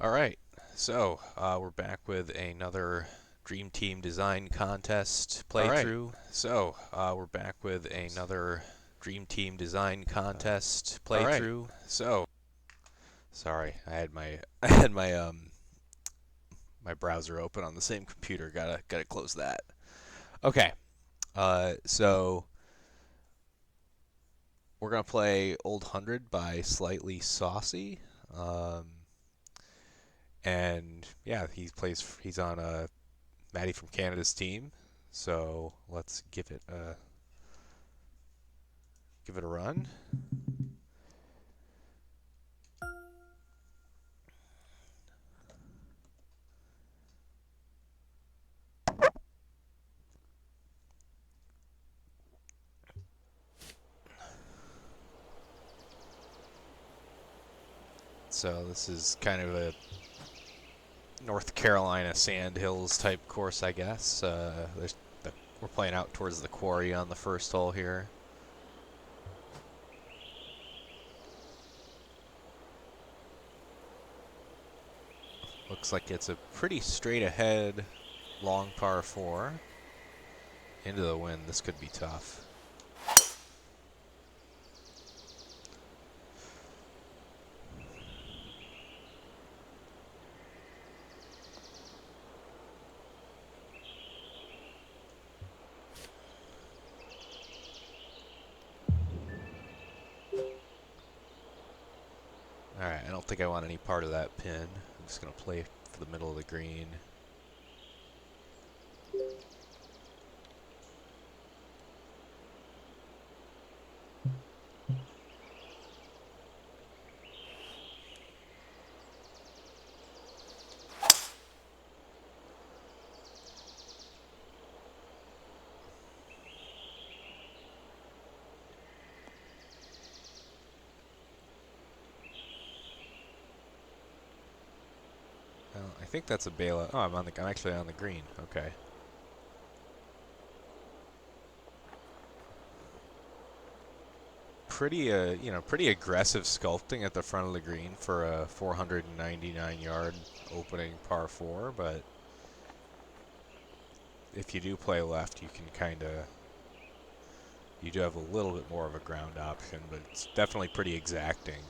Alright, so we're back with another Dream Team Design Contest playthrough. Sorry, I had my my browser open on the same computer. Gotta close that. Okay, so we're gonna play Old 100 by Slightly Saucy. Um, and yeah, he's on Matty from Canada's team. So let's give it a run. So this is kind of a North Carolina sand hills type course, I guess. We're playing out towards the quarry on the first hole here. Looks like it's a pretty straight ahead, long par 4. Into the wind, this could be tough. Alright, I don't think I want any part of that pin. I'm just going to play for the middle of the green. Well, I think that's a bailout. Oh, I'm actually on the green. Okay. Pretty aggressive sculpting at the front of the green for a 499-yard opening par 4, but if you do play left, you do have a little bit more of a ground option, but it's definitely pretty exacting.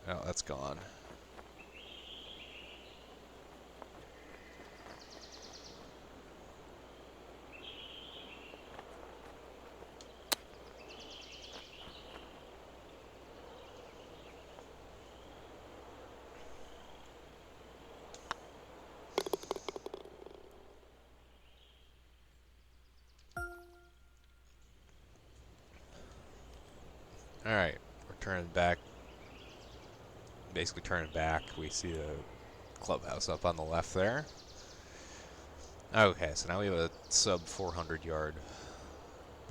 Oh, that's gone. All right, we're turning back. Basically turning back. We see the clubhouse up on the left there. Okay, so now we have a sub 400-yard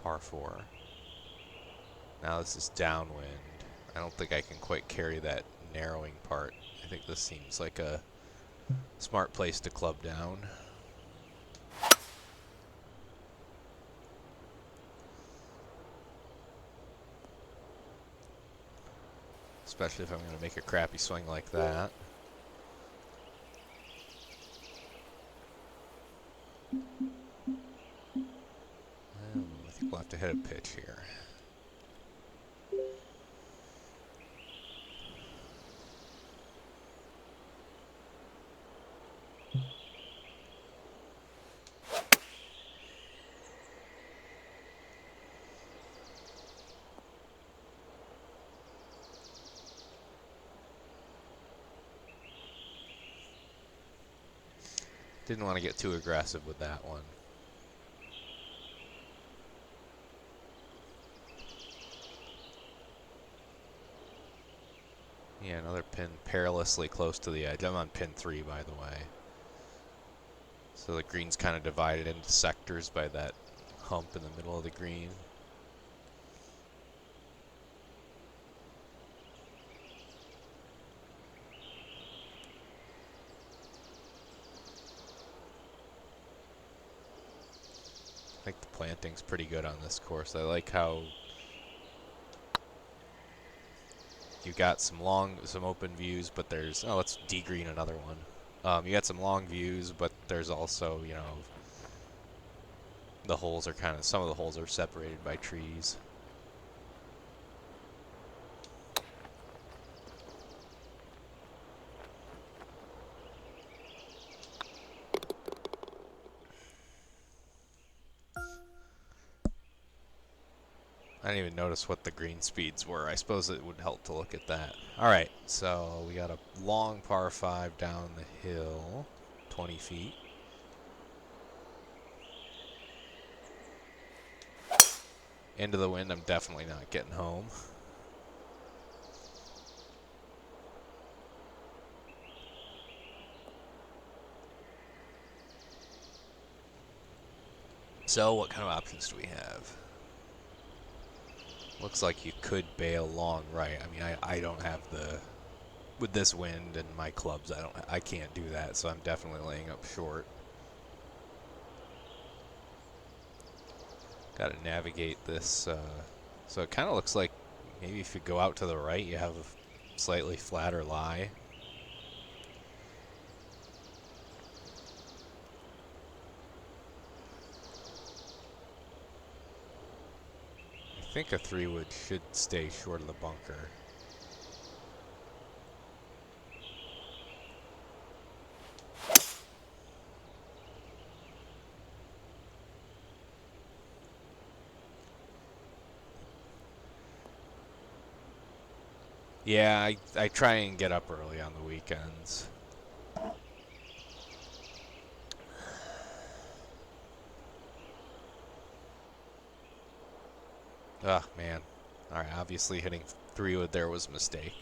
par 4. Now this is downwind. I don't think I can quite carry that narrowing part. I think this seems like a smart place to club down. Especially if I'm going to make a crappy swing like that. I think we'll have to hit a pitch here. Didn't want to get too aggressive with that one. Yeah, another pin perilously close to the edge. I'm on pin 3, by the way. So the green's kind of divided into sectors by that hump in the middle of the green. planting's pretty good on this course. I like how you got some open views, but there's, oh, let's degreen another one. You got some long views, but there's also, you know, the holes are kind of, some of the holes are separated by trees. I didn't even notice what the green speeds were. I suppose it would help to look at that. Alright, so we got a long par 5 down the hill, 20 feet. Into the wind, I'm definitely not getting home. So, what kind of options do we have? Looks like you could bail long right. I mean, I don't have the, with this wind and my clubs, I can't do that, so I'm definitely laying up short. Got to navigate this, so it kind of looks like maybe if you go out to the right, you have a slightly flatter lie. I think a 3-wood should stay short of the bunker. Yeah, I try and get up early on the weekends. Ugh, man. Alright, obviously hitting 3-wood there was a mistake.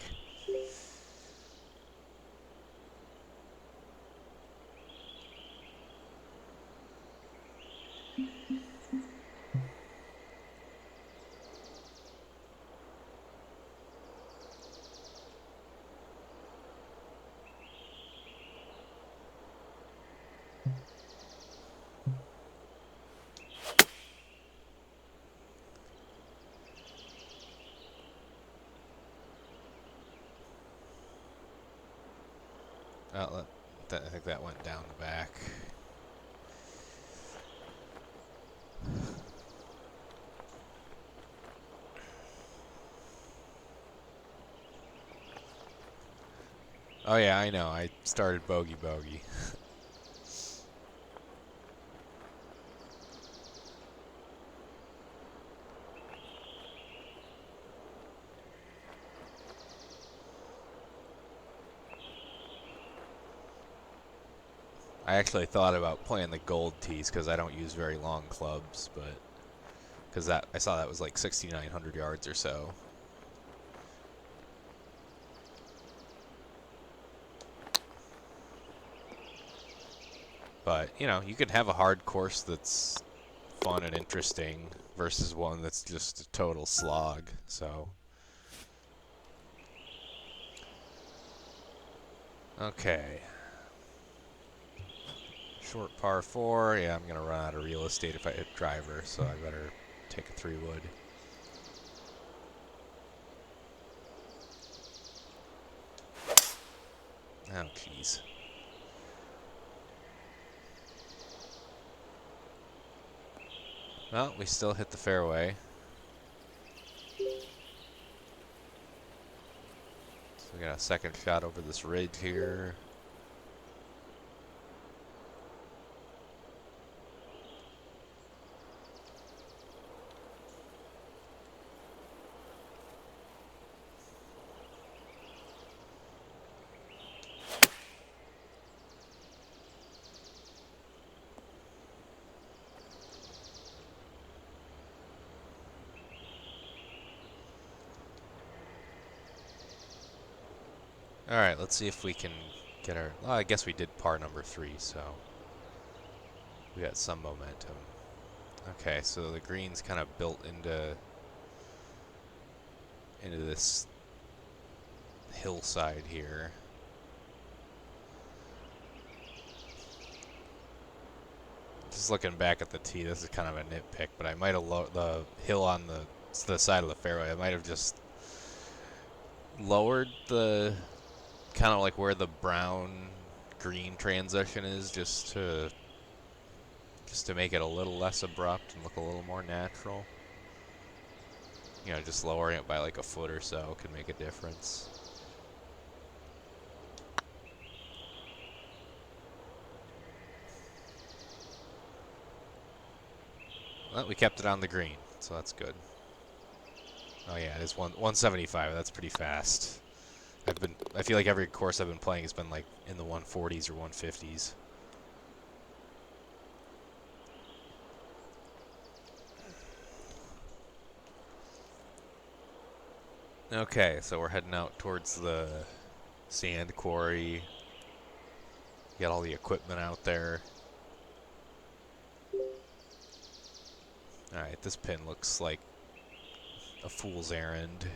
Oh, I think that went down the back. Oh yeah, I know. I started bogey. I actually thought about playing the gold tees because I don't use very long clubs, but because I saw that was like 6,900 yards or so. But, you know, you could have a hard course that's fun and interesting versus one that's just a total slog, so. Okay. Short par 4. Yeah, I'm going to run out of real estate if I hit driver, so I better take a 3-wood. Oh, jeez. Well, we still hit the fairway. So we got a second shot over this ridge here. Alright, let's see if we can get our... Well, I guess we did par number 3, so we got some momentum. Okay, so the green's kind of built into this hillside here. Just looking back at the tee, this is kind of a nitpick, but I might have the hill on the side of the fairway. I might have just lowered the kind of like where the brown green transition is, just to make it a little less abrupt and look a little more natural. You know, just lowering it by like a foot or so can make a difference. Well, we kept it on the green, so that's good. Oh yeah, it is 175. That's pretty fast. I feel like every course I've been playing has been like in the 140s or 150s. Okay, so we're heading out towards the sand quarry. Got all the equipment out there. Alright, this pin looks like a fool's errand.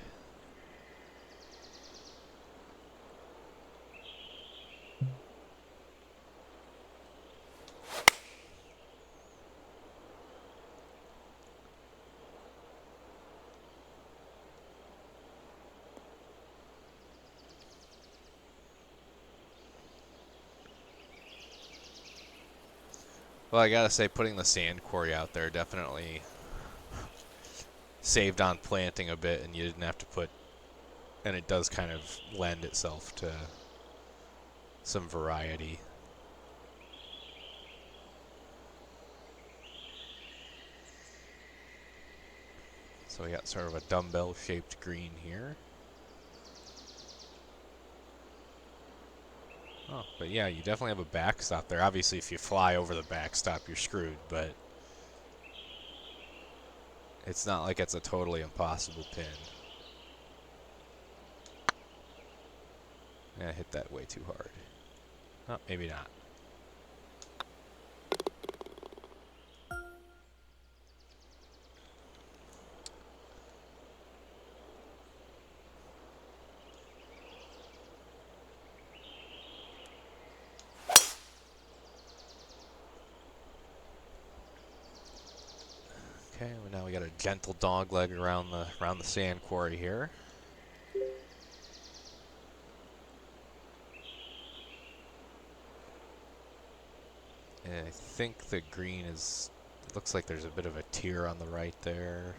Well, I gotta say, putting the sand quarry out there definitely saved on planting a bit, and you didn't have to put, and it does kind of lend itself to some variety. So we got sort of a dumbbell-shaped green here. Oh, but yeah, you definitely have a backstop there. Obviously, if you fly over the backstop, you're screwed, but it's not like it's a totally impossible pin. Yeah, I hit that way too hard. Oh, maybe not. Okay, well now we got a gentle dog leg around the sand quarry here. And I think the green is, it looks like there's a bit of a tear on the right there.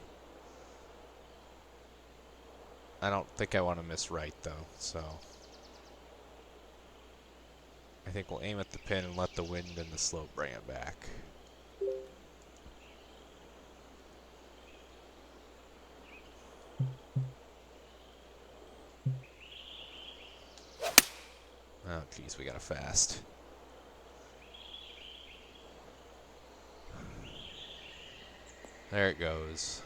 I don't think I want to miss right though, so I think we'll aim at the pin and let the wind and the slope bring it back. Oh geez, we got a fast. There it goes.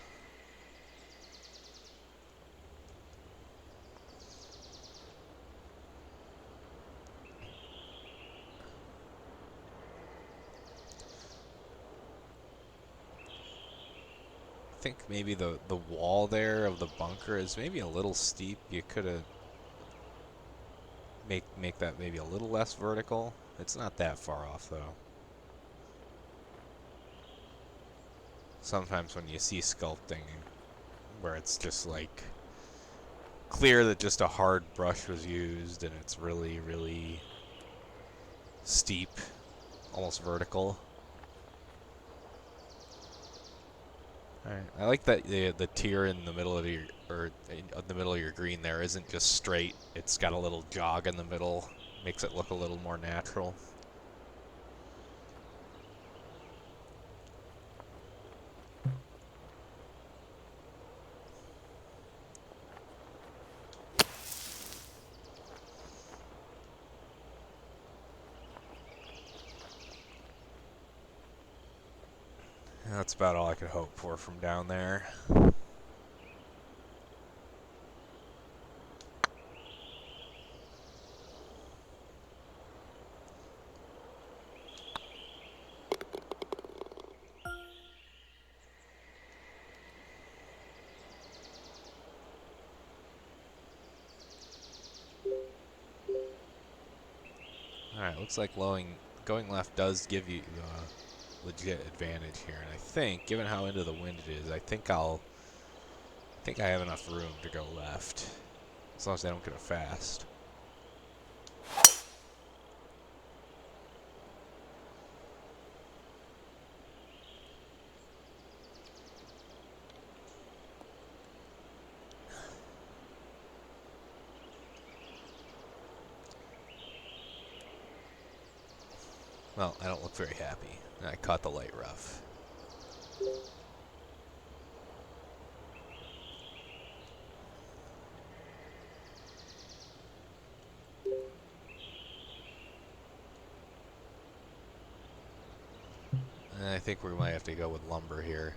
I think maybe the wall there of the bunker is maybe a little steep. You could have make that maybe a little less vertical. It's not that far off though. Sometimes when you see sculpting where it's just like clear that just a hard brush was used and it's really, really steep, almost vertical. Alright, I like that the tier in the middle of your, or in the middle of your green there isn't just straight. It's got a little jog in the middle, makes it look a little more natural. That's about all I could hope for from down there. Alright, looks like going left does give you legit advantage here. And I think, given how into the wind it is, I think I have enough room to go left, as long as I don't get it fast. Well, I don't look very happy. I caught the light rough. And I think we might have to go with lumber here.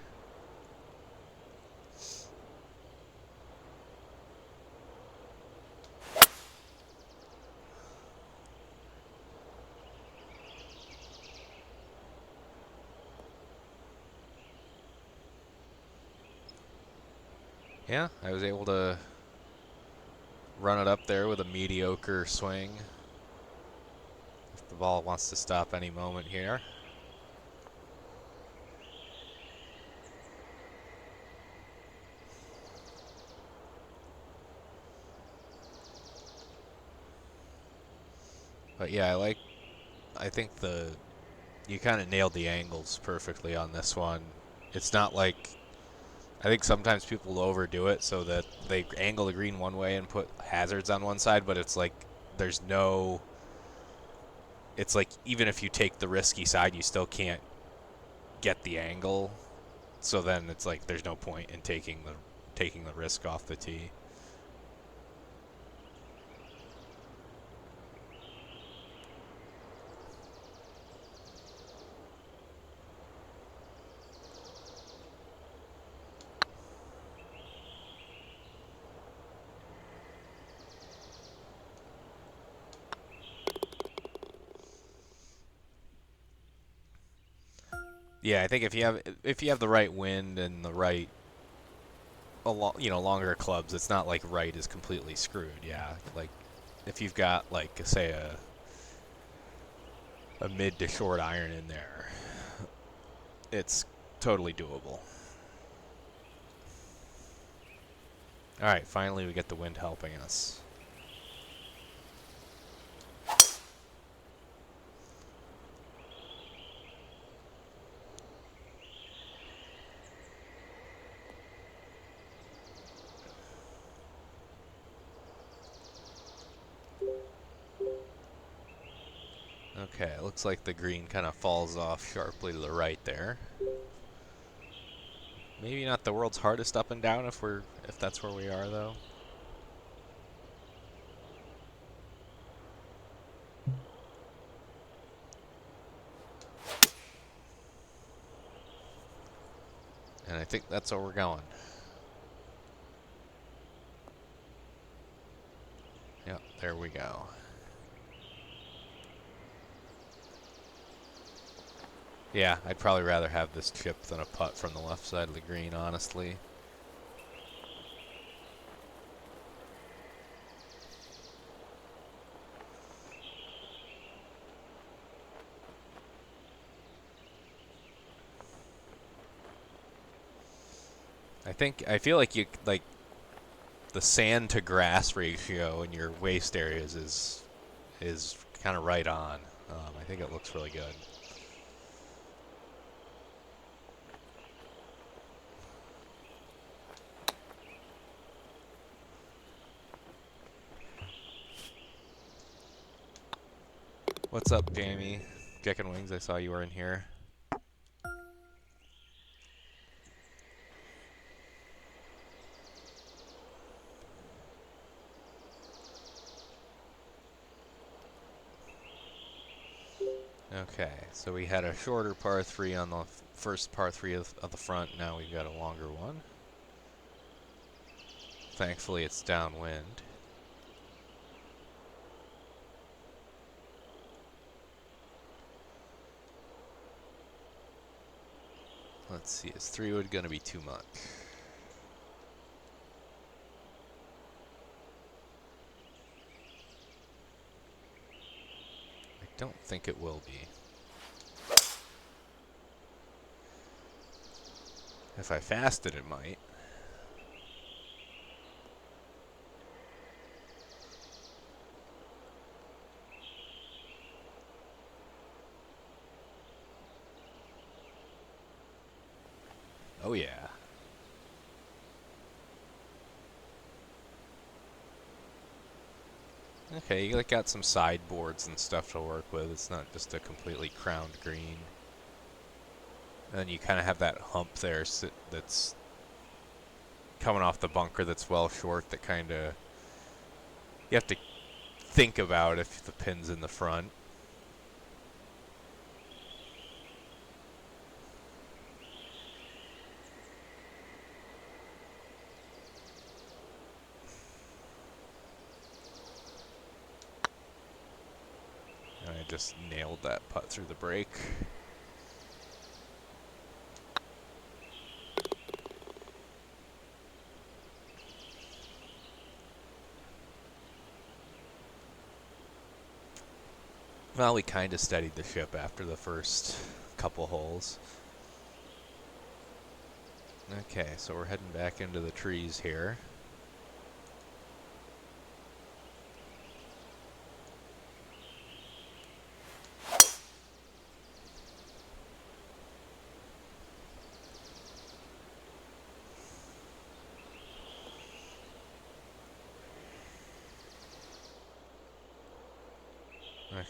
Yeah, I was able to run it up there with a mediocre swing. If the ball wants to stop any moment here. But yeah, I think you kind of nailed the angles perfectly on this one. It's not like, I think sometimes people overdo it so that they angle the green one way and put hazards on one side, but it's like it's like even if you take the risky side, you still can't get the angle. So then it's like there's no point in taking the risk off the tee. Yeah, I think if you have the right wind and the right longer clubs, it's not like right is completely screwed. Yeah, like if you've got like say a mid to short iron in there, it's totally doable. All right, finally we get the wind helping us. Okay, looks like the green kind of falls off sharply to the right there. Maybe not the world's hardest up and down if that's where we are though. And I think that's where we're going. Yep, there we go. Yeah, I'd probably rather have this chip than a putt from the left side of the green, honestly. I feel like the sand to grass ratio in your waist areas is kind of right on. I think it looks really good. What's up, Jamie? Chicken Wings, I saw you were in here. Okay, so we had a shorter par 3 on the first par 3 of the front. Now we've got a longer one. Thankfully, it's downwind. Let's see, is 3-wood going to be too much? I don't think it will be. If I fasted, it might. Oh yeah. Okay, you got some sideboards and stuff to work with. It's not just a completely crowned green. And then you kind of have that hump there that's coming off the bunker that's well short that kind of... You have to think about if the pin's in the front. And I just nailed that putt through the break. Well, we kind of steadied the ship after the first couple holes. Okay, so we're heading back into the trees here.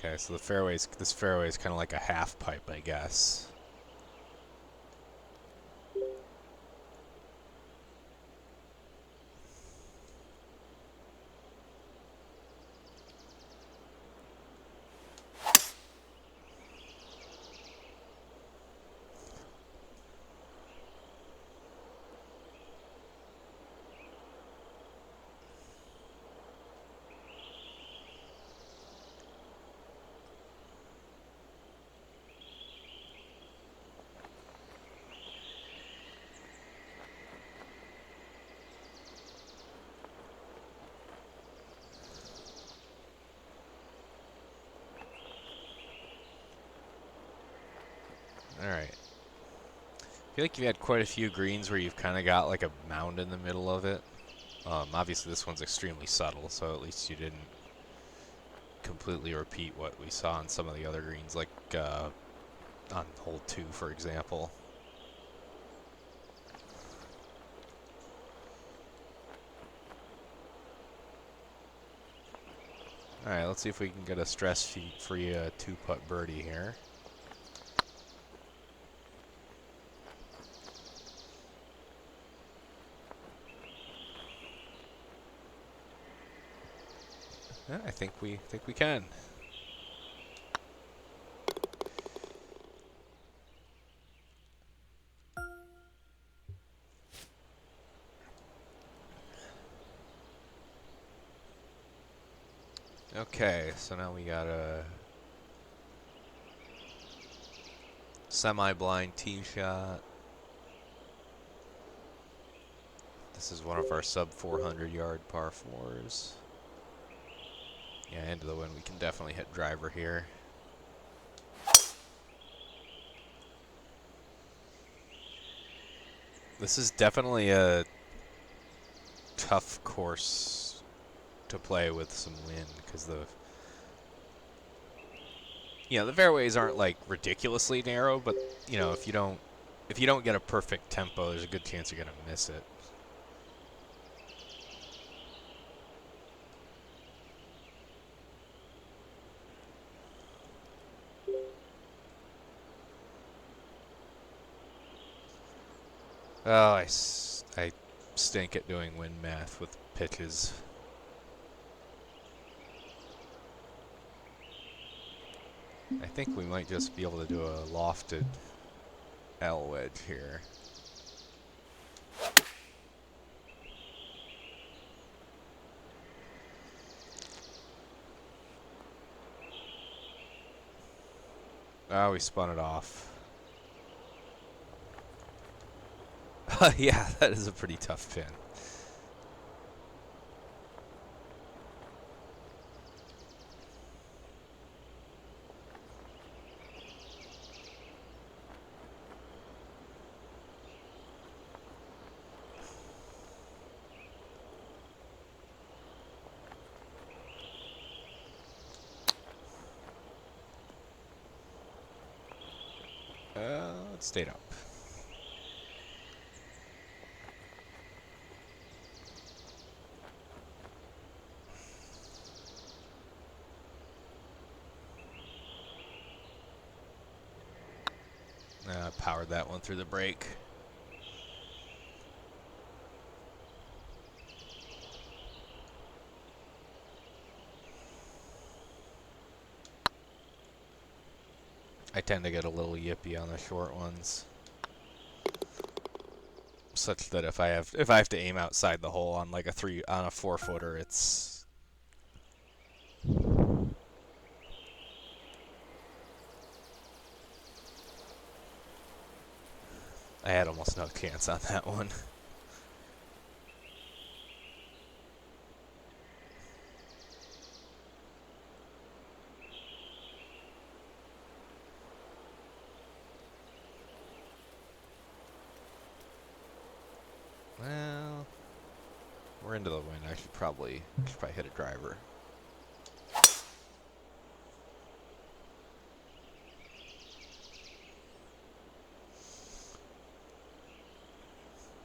Okay, so this fairway is kind of like a half pipe, I guess. Alright. I feel like you've had quite a few greens where you've kind of got like a mound in the middle of it. Obviously this one's extremely subtle, so at least you didn't completely repeat what we saw on some of the other greens, like on hole 2, for example. Alright, let's see if we can get a stress-free 2-putt birdie here. Yeah, I think we can. Okay, so now we got a semi-blind tee shot. This is one of our sub 400 yard par 4s. Yeah, into the wind. We can definitely hit driver here. This is definitely a tough course to play with some wind because the fairways aren't like ridiculously narrow, but if you don't get a perfect tempo, there's a good chance you're gonna miss it. Oh, I stink at doing wind math with pitches. I think we might just be able to do a lofted L wedge here. Oh, we spun it off. Yeah, that is a pretty tough pin. it stayed up. Powered that one through the brake. I tend to get a little yippy on the short ones, such that if I have to aim outside the hole on like a 4-footer, it's I had almost no chance on that one. Well, we're into the wind. I should probably hit a driver.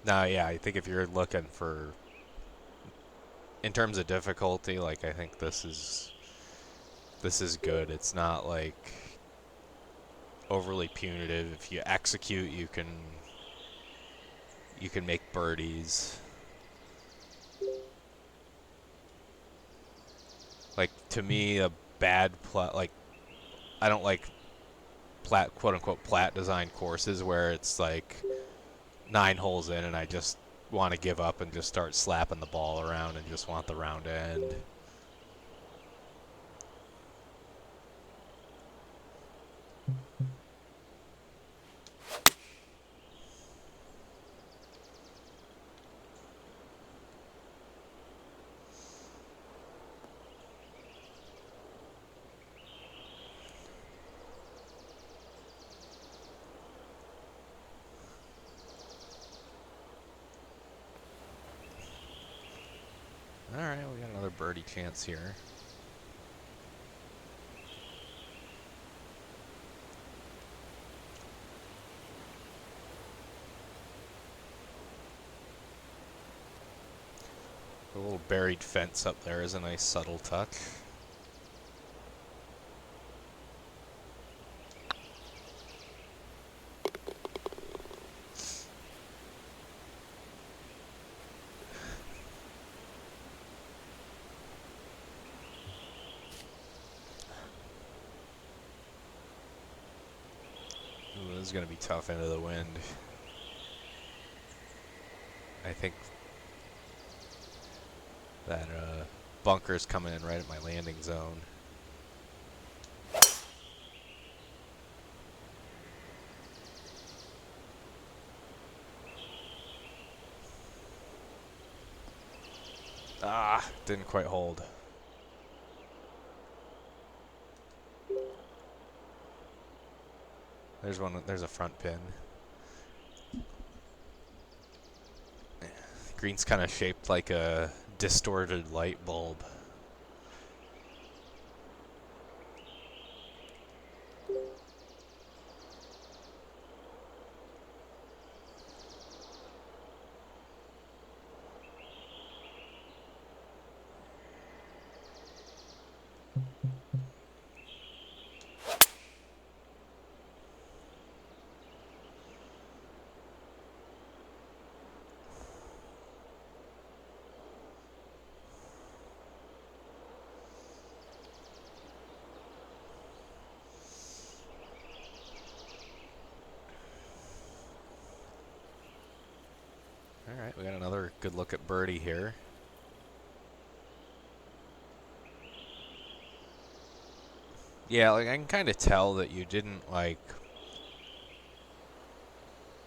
No, yeah, I think if you're looking for, in terms of difficulty, like I think this is good. It's not like overly punitive. If you execute, you can make birdies. Like to me, a bad like I don't like quote unquote plat design courses where it's like 9 holes in and I just want to give up and just start slapping the ball around and just want the round to end. Alright, we got another birdie chance here. A little buried fence up there is a nice subtle touch. Ooh, this is going to be tough into the wind. I think that bunker's coming in right at my landing zone. Ah, didn't quite hold. There's one. There's a front pin. Green's kind of shaped like a distorted light bulb. Alright, we got another good look at birdie here. Yeah, like I can kind of tell that you didn't like...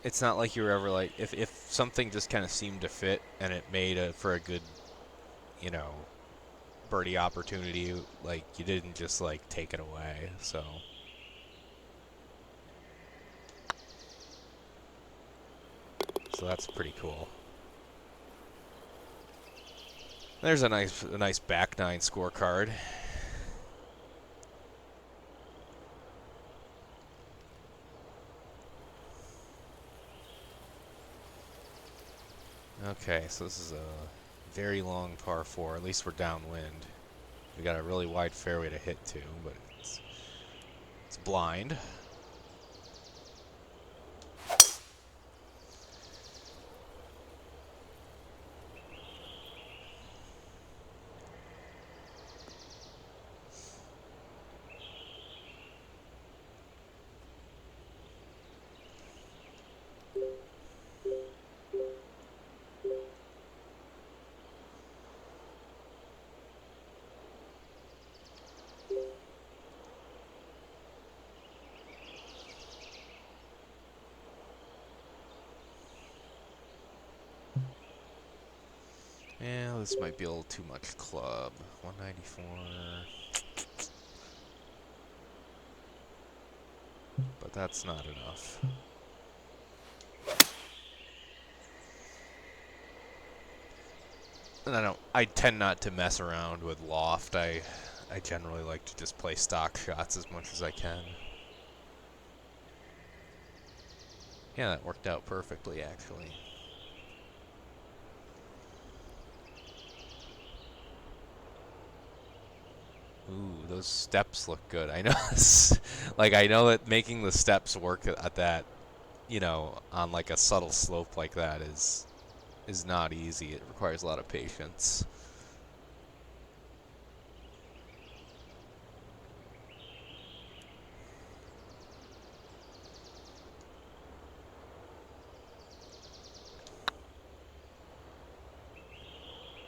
It's not like you were ever like... If something just kind of seemed to fit and it made for a good, you know, birdie opportunity, like you didn't just like take it away, so... So that's pretty cool. There's a nice back nine scorecard. Okay, so this is a very long par 4. At least we're downwind. We got a really wide fairway to hit to, but it's blind. Yeah, this might be a little too much club. 194. But that's not enough. And I tend not to mess around with loft. I generally like to just play stock shots as much as I can. Yeah, that worked out perfectly, actually. Ooh, those steps look good. I know like I know that making the steps work at that, you know, on like a subtle slope like that is not easy. It requires a lot of patience.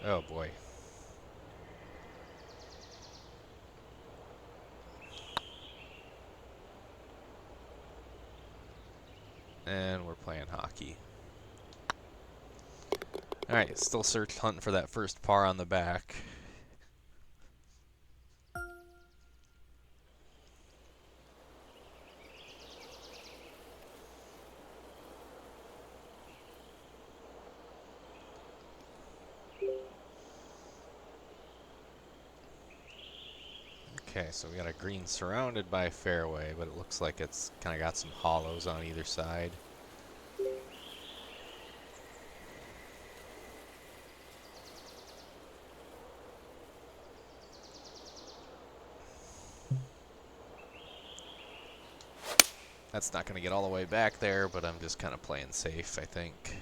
Oh boy. And we're playing hockey. Alright, still hunting for that first par on the back. Okay, so we got a green surrounded by a fairway, but it looks like it's kind of got some hollows on either side. That's not going to get all the way back there, but I'm just kind of playing safe, I think.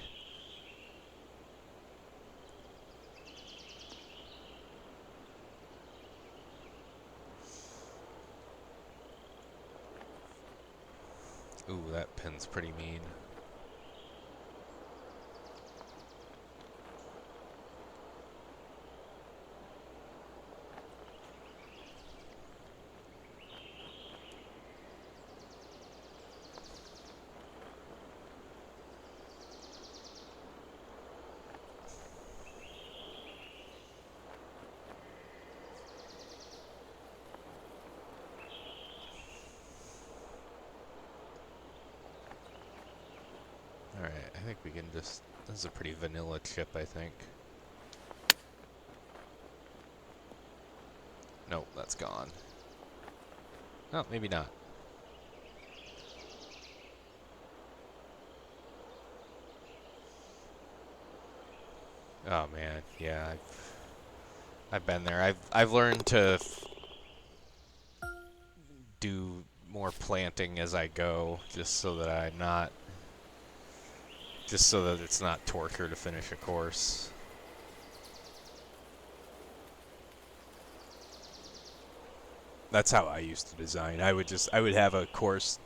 Ooh, that pin's pretty mean. Alright, I think we can just... This is a pretty vanilla chip, I think. Nope, that's gone. Oh, maybe not. Oh man, yeah, I've been there. I've learned to do more planting as I go, just so that I'm not... Just so that it's not torture to finish a course. That's how I used to design. I would have a course,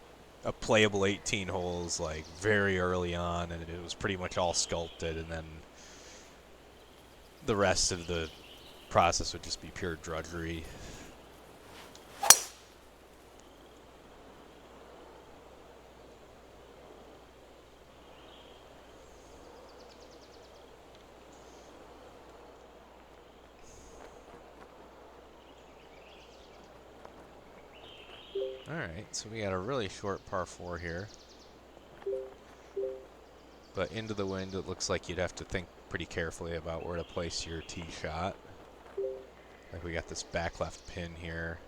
a playable 18 holes, like very early on, and it was pretty much all sculpted, and then the rest of the process would just be pure drudgery. Alright, so we got a really short par 4 here. But into the wind, it looks like you'd have to think pretty carefully about where to place your tee shot. Like we got this back left pin here.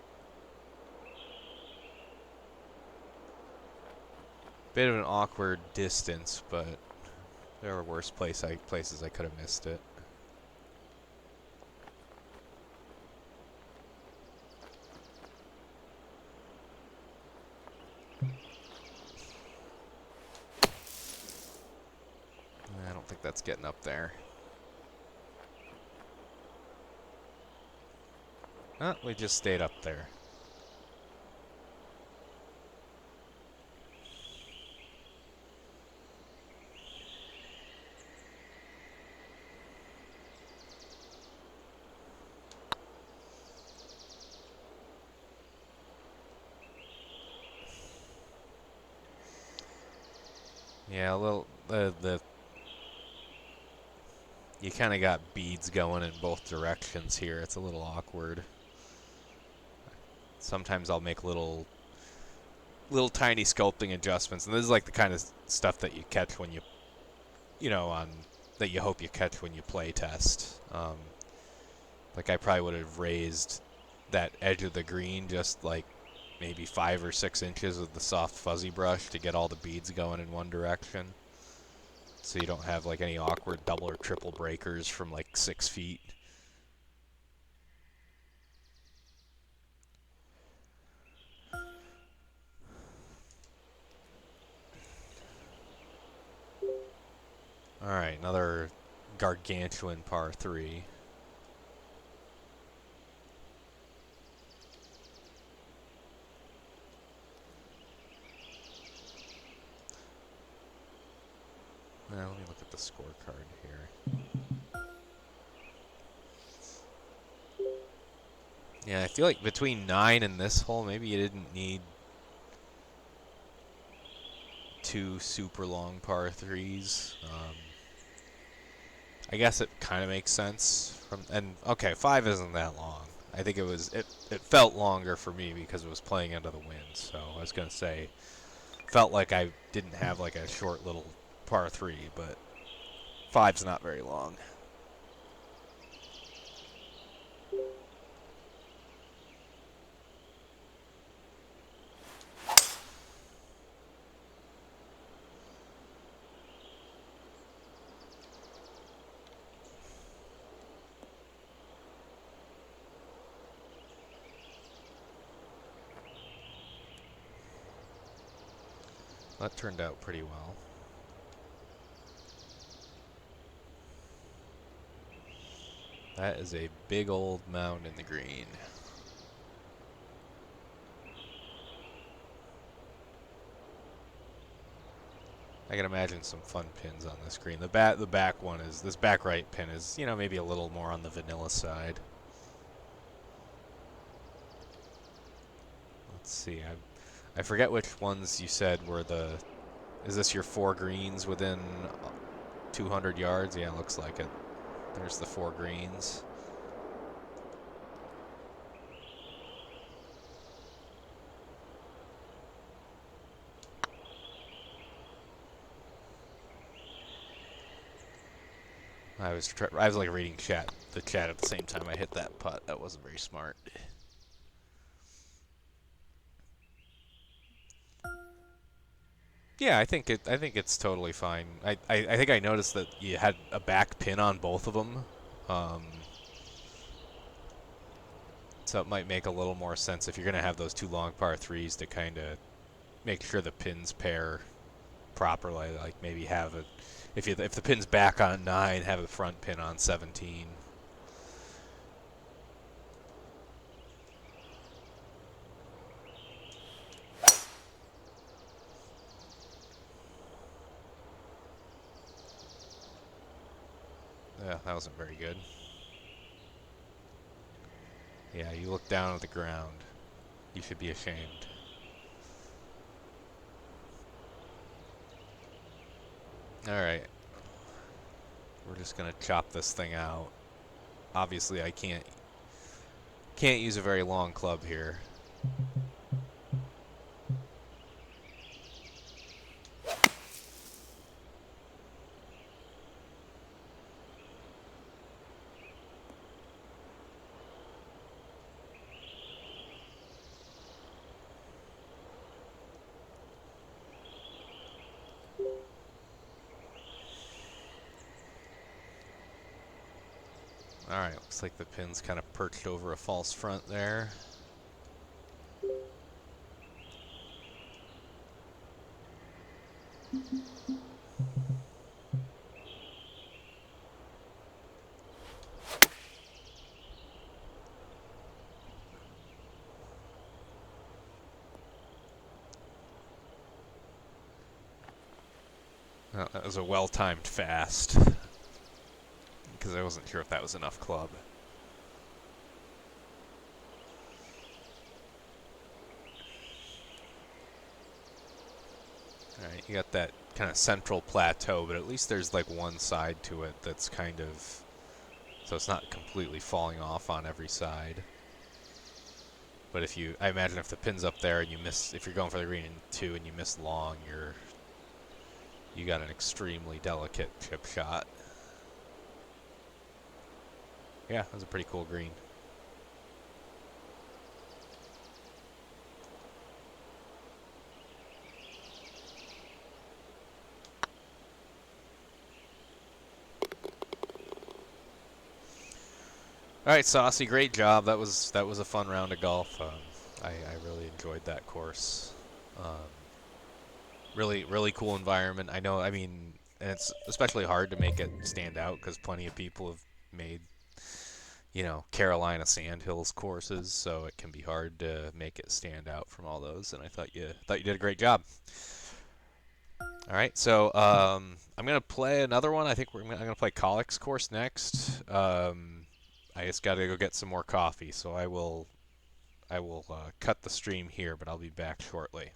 Bit of an awkward distance, but There were worse places I could have missed it. I don't think that's getting up there. Oh, we just stayed up there. Yeah, a little you kind of got beads going in both directions here. It's a little awkward. Sometimes I'll make little tiny sculpting adjustments, and this is like the kind of stuff that you catch when you know, that you hope you catch when you play test. Like I probably would have raised that edge of the green just like maybe 5 or 6 inches with the soft fuzzy brush to get all the beads going in one direction. So you don't have like any awkward double or triple breakers from like 6 feet. Alright, another gargantuan par 3. Well, let me look at the scorecard here. Yeah, I feel like between 9 and this hole, maybe you didn't need 2 super long par 3s. I guess it kind of makes sense. Okay, 5 isn't that long. I think it felt longer for me because it was playing into the wind. So I was going to say, felt like I didn't have like a short little par 3, but 5's not very long. That turned out pretty well. That is a big old mound in the green. I can imagine some fun pins on this green. The back one is, this back right pin is, you know, maybe a little more on the vanilla side. Let's see, I forget which ones you said were is this your 4 greens within 200 yards? Yeah, looks like it. There's the 4 greens. I was like reading the chat at the same time I hit that putt. That wasn't very smart. Yeah, I think it's totally fine. I think I noticed that you had a back pin on both of them. So it might make a little more sense if you're going to have those 2 long par 3s to kind of make sure the pins pair properly. Like maybe have it, if the pin's back on 9, have a front pin on 17. Yeah, that wasn't very good. Yeah, you look down at the ground. You should be ashamed. Alright. We're just going to chop this thing out. Obviously, I can't use a very long club here. Alright, looks like the pin's kind of perched over a false front there. Well, that was a well-timed fast, because I wasn't sure if that was enough club. Alright, you got that kind of central plateau, but at least there's like one side to it that's kind of, so it's not completely falling off on every side. But if you, I imagine if the pin's up there and you miss, if you're going for the green in 2 and you miss long, you got an extremely delicate chip shot. Yeah, that was a pretty cool green. All right, Saucy, great job. That was a fun round of golf. I really enjoyed that course. Really cool environment. I know. I mean, and it's especially hard to make it stand out because plenty of people have made, Carolina Sandhills courses, so it can be hard to make it stand out from all those. And I thought you did a great job. All right, so I'm gonna play another one. I think I'm gonna play Collick's course next. I just gotta go get some more coffee, so I will cut the stream here, but I'll be back shortly.